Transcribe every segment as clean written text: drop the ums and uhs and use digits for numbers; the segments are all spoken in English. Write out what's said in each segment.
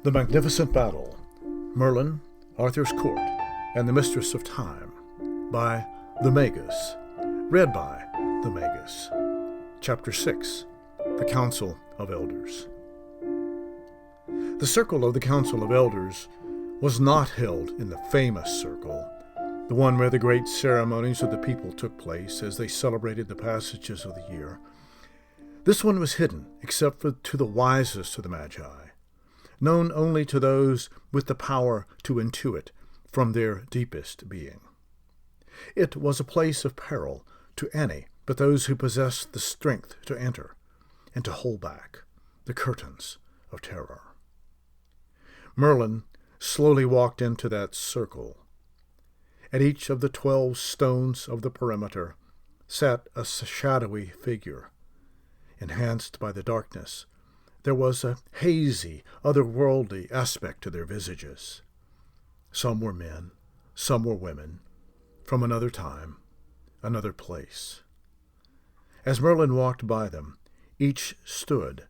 The Magnificent Battle, Merlin, Arthur's Court, and the Mistress of Time, by the Magus, read by the Magus. Chapter 6, The Council of Elders. The circle of the Council of Elders was not held in the famous circle, the one where the great ceremonies of the people took place as they celebrated the passages of the year. This one was hidden, except for to the wisest of the Magi, known only to those with the power to intuit from their deepest being. It was a place of peril to any but those who possessed the strength to enter and to hold back the curtains of terror. Merlin slowly walked into that circle. At each of the 12 stones of the perimeter sat a shadowy figure. Enhanced by the darkness, there was a hazy, otherworldly aspect to their visages. Some were men, some were women, from another time, another place. As Merlin walked by them, each stood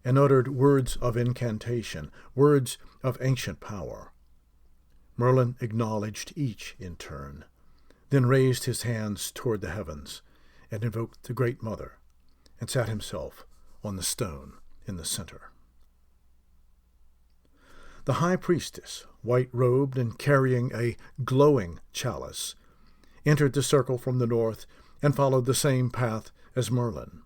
and uttered words of incantation, words of ancient power. Merlin acknowledged each in turn, then raised his hands toward the heavens and invoked the Great Mother, and sat himself on the stone in the center. The high priestess, white-robed and carrying a glowing chalice, entered the circle from the north and followed the same path as Merlin.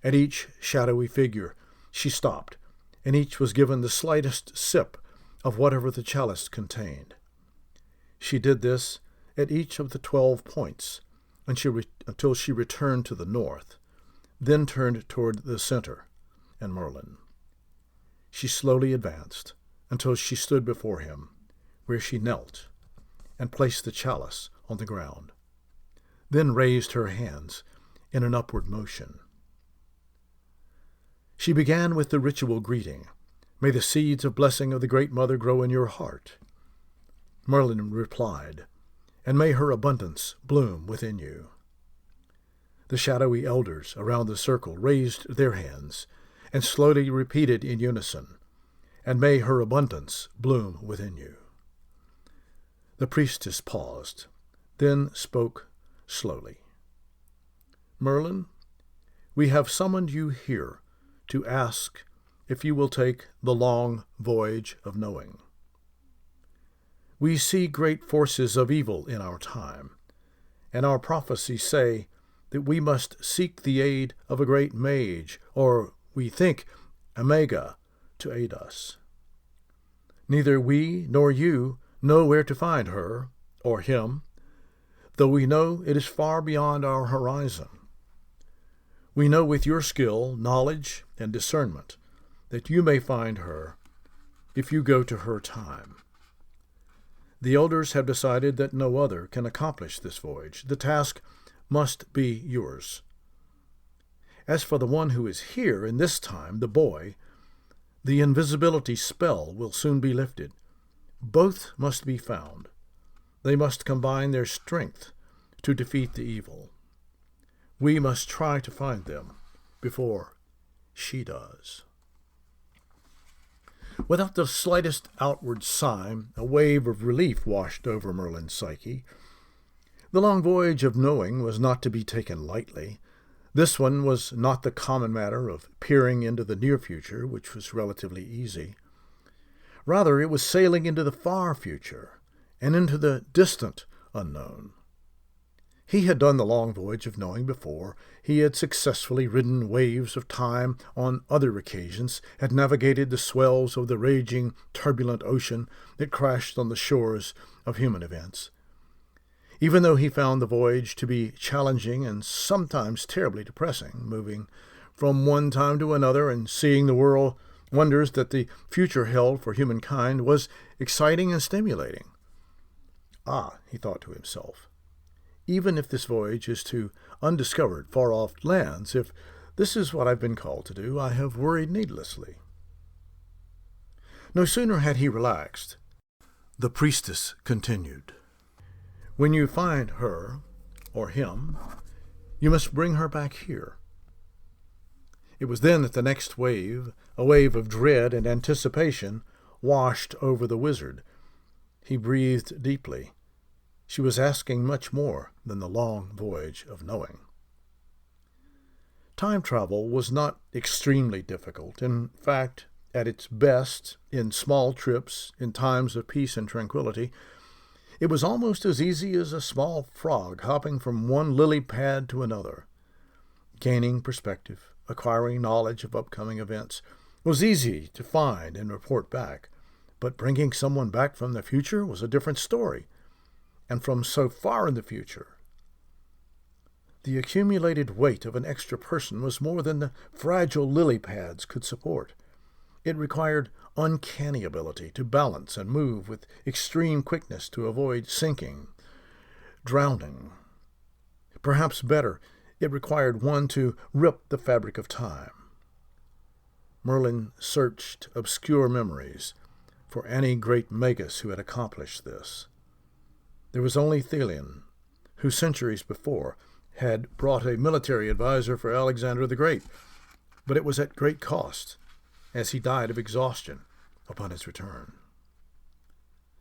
At each shadowy figure she stopped, and each was given the slightest sip of whatever the chalice contained. She did this at each of the 12 points until she returned to the north, then turned toward the center and Merlin. She slowly advanced until she stood before him, where she knelt and placed the chalice on the ground, then raised her hands in an upward motion. She began with the ritual greeting, "May the seeds of blessing of the Great Mother grow in your heart." Merlin replied, "And may her abundance bloom within you." The shadowy elders around the circle raised their hands and slowly repeated in unison, "And may her abundance bloom within you." The priestess paused, then spoke slowly. "Merlin, we have summoned you here to ask if you will take the long voyage of knowing. We see great forces of evil in our time, and our prophecies say that we must seek the aid of a great mage, or, we think, a maga, to aid us. Neither we nor you know where to find her, or him, though we know it is far beyond our horizon. We know with your skill, knowledge, and discernment that you may find her if you go to her time. The elders have decided that no other can accomplish this voyage. The task must be yours. As for the one who is here in this time, the boy, the invisibility spell will soon be lifted. Both must be found. They must combine their strength to defeat the evil. We must try to find them before she does." Without the slightest outward sign, a wave of relief washed over Merlin's psyche. The long voyage of knowing was not to be taken lightly. This one was not the common matter of peering into the near future, which was relatively easy. Rather, it was sailing into the far future and into the distant unknown. He had done the long voyage of knowing before. He had successfully ridden waves of time on other occasions, had navigated the swells of the raging, turbulent ocean that crashed on the shores of human events. Even though he found the voyage to be challenging and sometimes terribly depressing, moving from one time to another and seeing the world wonders that the future held for humankind was exciting and stimulating. "Ah," he thought to himself, "even if this voyage is to undiscovered, far-off lands, if this is what I've been called to do, I have worried needlessly." No sooner had he relaxed, the priestess continued, "When you find her, or him, you must bring her back here." It was then that the next wave, a wave of dread and anticipation, washed over the wizard. He breathed deeply. She was asking much more than the long voyage of knowing. Time travel was not extremely difficult. In fact, at its best, in small trips, in times of peace and tranquility, it was almost as easy as a small frog hopping from one lily pad to another. Gaining perspective, acquiring knowledge of upcoming events, was easy to find and report back, but bringing someone back from the future was a different story, and from so far in the future. The accumulated weight of an extra person was more than the fragile lily pads could support. It required uncanny ability to balance and move with extreme quickness to avoid sinking, drowning. Perhaps better, it required one to rip the fabric of time. Merlin searched obscure memories for any great magus who had accomplished this. There was only Thelian, who centuries before had brought a military advisor for Alexander the Great, but it was at great cost, as he died of exhaustion upon his return.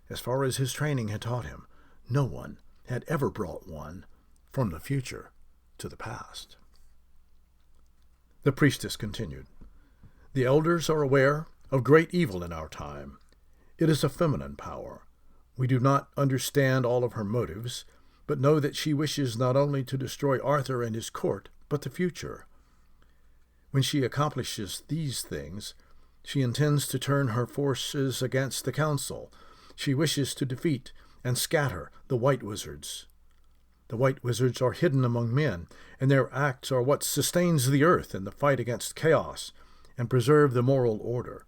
As far as his training had taught him, no one had ever brought one from the future to the past. The priestess continued, "The elders are aware of great evil in our time. It is a feminine power. We do not understand all of her motives, but know that she wishes not only to destroy Arthur and his court, but the future. When she accomplishes these things, she intends to turn her forces against the council. She wishes to defeat and scatter the white wizards. The white wizards are hidden among men, and their acts are what sustains the earth in the fight against chaos and preserve the moral order.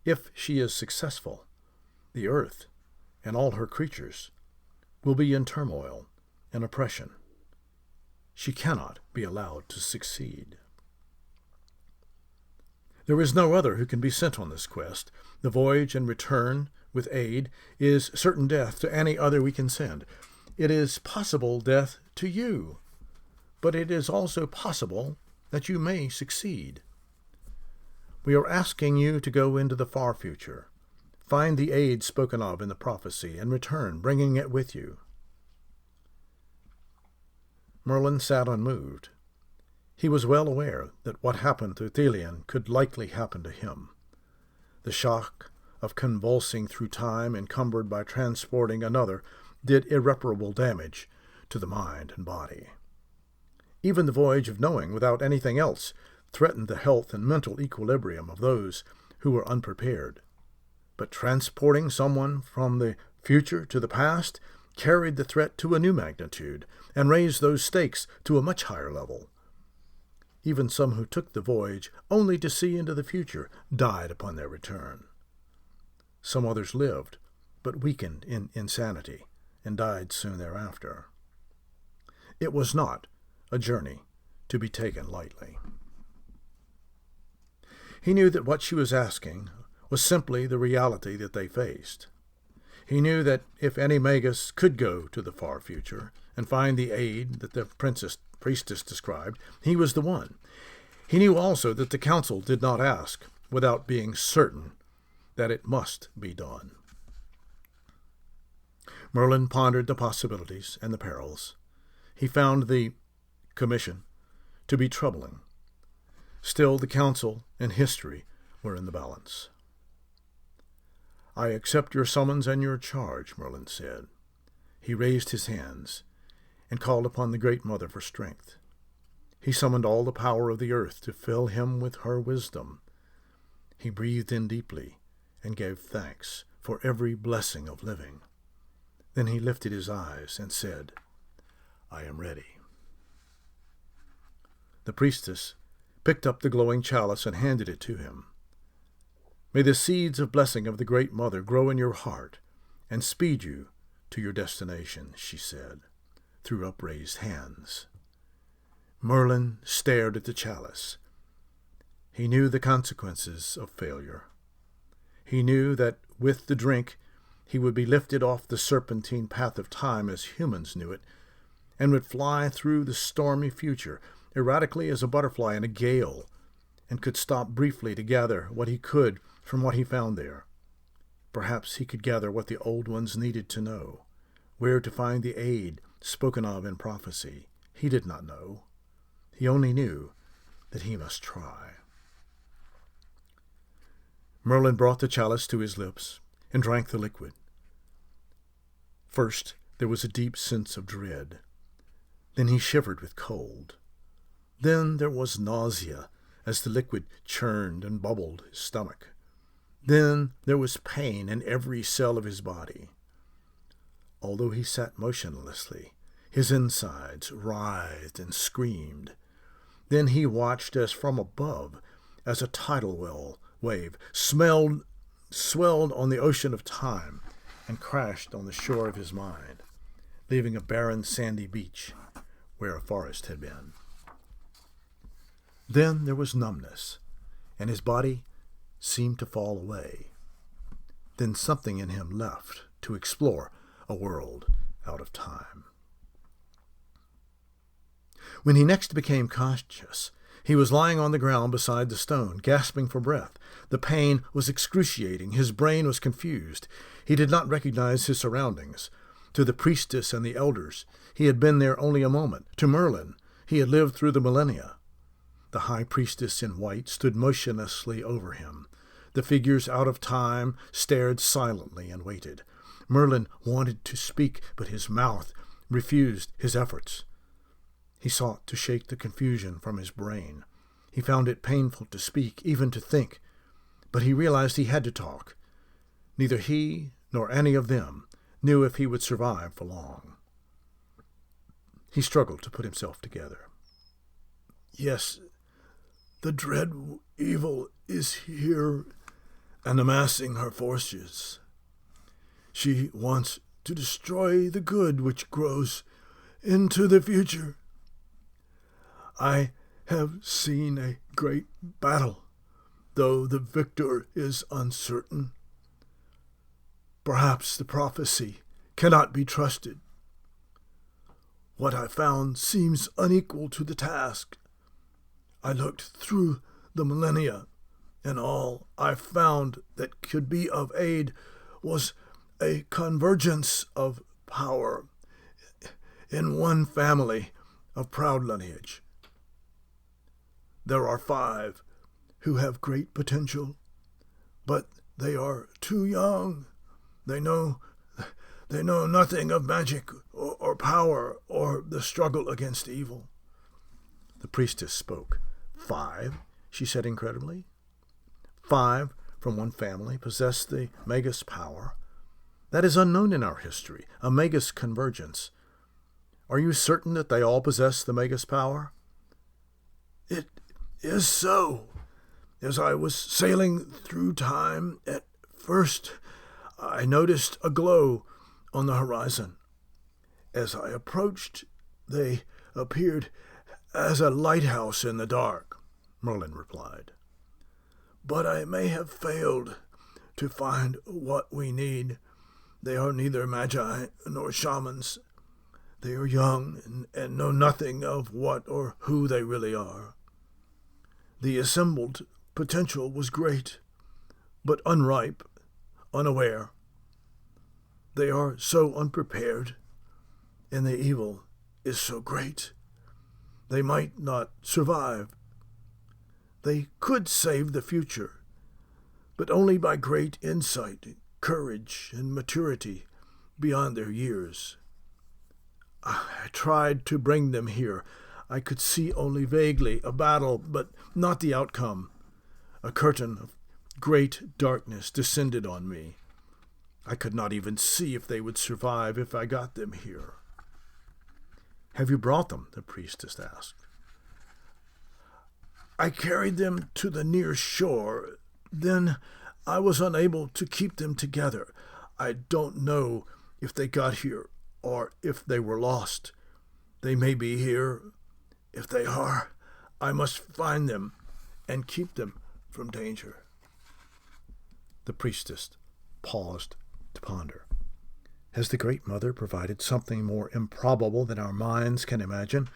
If she is successful, the earth and all her creatures will be in turmoil and oppression. She cannot be allowed to succeed. There is no other who can be sent on this quest. The voyage and return with aid is certain death to any other we can send. It is possible death to you, but it is also possible that you may succeed. We are asking you to go into the far future, find the aid spoken of in the prophecy, and return, bringing it with you." Merlin sat unmoved. He was well aware that what happened to Thelian could likely happen to him. The shock of convulsing through time encumbered by transporting another did irreparable damage to the mind and body. Even the voyage of knowing without anything else threatened the health and mental equilibrium of those who were unprepared. But transporting someone from the future to the past carried the threat to a new magnitude and raised those stakes to a much higher level. Even some who took the voyage only to see into the future died upon their return. Some others lived, but weakened in insanity, and died soon thereafter. It was not a journey to be taken lightly. He knew that what she was asking was simply the reality that they faced. He knew that if any magus could go to the far future and find the aid that the priestess described, he was the one. He knew also that the council did not ask without being certain that it must be done. Merlin pondered the possibilities and the perils. He found the commission to be troubling. Still, the council and history were in the balance. "I accept your summons and your charge," Merlin said. He raised his hands and called upon the Great Mother for strength. He summoned all the power of the earth to fill him with her wisdom. He breathed in deeply and gave thanks for every blessing of living. Then he lifted his eyes and said, "I am ready." The priestess picked up the glowing chalice and handed it to him. "May the seeds of blessing of the Great Mother grow in your heart and speed you to your destination," she said, through upraised hands. Merlin stared at the chalice. He knew the consequences of failure. He knew that with the drink he would be lifted off the serpentine path of time as humans knew it, and would fly through the stormy future, erratically as a butterfly in a gale, and could stop briefly to gather what he could from what he found there. Perhaps he could gather what the old ones needed to know, where to find the aid spoken of in prophecy. He did not know. He only knew that he must try. Merlin brought the chalice to his lips and drank the liquid. First, there was a deep sense of dread. Then he shivered with cold. Then there was nausea as the liquid churned and bubbled his stomach. Then there was pain in every cell of his body. Although he sat motionlessly, his insides writhed and screamed. Then he watched as from above, as a tidal wave swelled on the ocean of time and crashed on the shore of his mind, leaving a barren sandy beach where a forest had been. Then there was numbness, and his body seemed to fall away. Then something in him left to explore a world out of time. When he next became conscious, he was lying on the ground beside the stone, gasping for breath. The pain was excruciating. His brain was confused. He did not recognize his surroundings. To the priestess and the elders, he had been there only a moment. To Merlin, he had lived through the millennia. The high priestess in white stood motionlessly over him. The figures out of time stared silently and waited. Merlin wanted to speak, but his mouth refused his efforts. He sought to shake the confusion from his brain. He found it painful to speak, even to think, but he realized he had to talk. Neither he nor any of them knew if he would survive for long. He struggled to put himself together. Yes, the dread evil is here and amassing her forces. She wants to destroy the good which grows into the future. I have seen a great battle, though the victor is uncertain. Perhaps the prophecy cannot be trusted. What I found seems unequal to the task. I looked through the millennia, and all I found that could be of aid was a convergence of power in one family of proud lineage. There are 5 who have great potential, but they are too young. They know nothing of magic or power or the struggle against evil. The priestess spoke. 5, she said incredibly. 5 from one family possess the Magus power. That is unknown in our history, a Magus convergence. Are you certain that they all possess the Magus power? It is so. As I was sailing through time, at first I noticed a glow on the horizon. As I approached, they appeared as a lighthouse in the dark, Merlin replied. But I may have failed to find what we need. They are neither magi nor shamans. They are young and know nothing of what or who they really are. The assembled potential was great, but unripe, unaware. They are so unprepared, and the evil is so great. They might not survive. They could save the future, but only by great insight, courage, and maturity beyond their years. I tried to bring them here. I could see only vaguely a battle, but not the outcome. A curtain of great darkness descended on me. I could not even see if they would survive if I got them here. Have you brought them? The priestess asked. I carried them to the near shore. Then I was unable to keep them together. I don't know if they got here or if they were lost. They may be here. If they are, I must find them and keep them from danger. The priestess paused to ponder. Has the Great Mother provided something more improbable than our minds can imagine?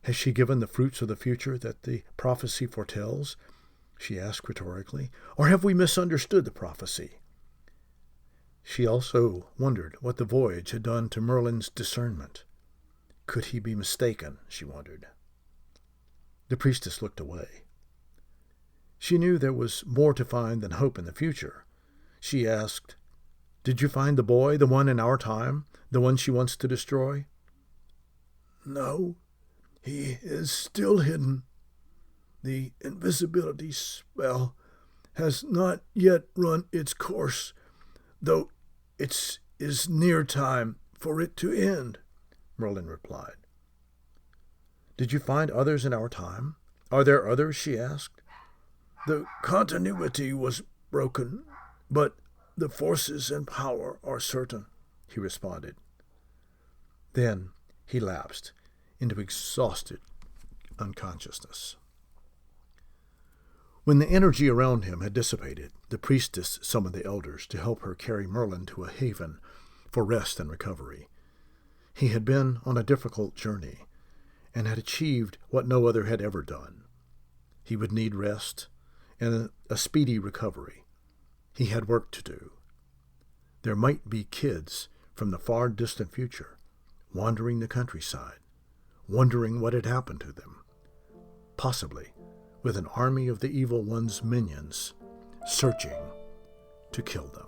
Has she given the fruits of the future that the prophecy foretells? She asked rhetorically. Or have we misunderstood the prophecy? She also wondered what the voyage had done to Merlin's discernment. Could he be mistaken, she wondered. The priestess looked away. She knew there was more to find than hope in the future. She asked, "Did you find the boy, the one in our time, the one she wants to destroy?" "No, he is still hidden. The invisibility spell has not yet run its course, though it is near time for it to end," Merlin replied. "Did you find others in our time? Are there others?" she asked. "The continuity was broken, but the forces and power are certain," he responded. Then he lapsed into exhausted unconsciousness. When the energy around him had dissipated, the priestess summoned the elders to help her carry Merlin to a haven for rest and recovery. He had been on a difficult journey and had achieved what no other had ever done. He would need rest and a speedy recovery. He had work to do. There might be kids from the far distant future wandering the countryside, wondering what had happened to them, possibly with an army of the evil one's minions searching to kill them.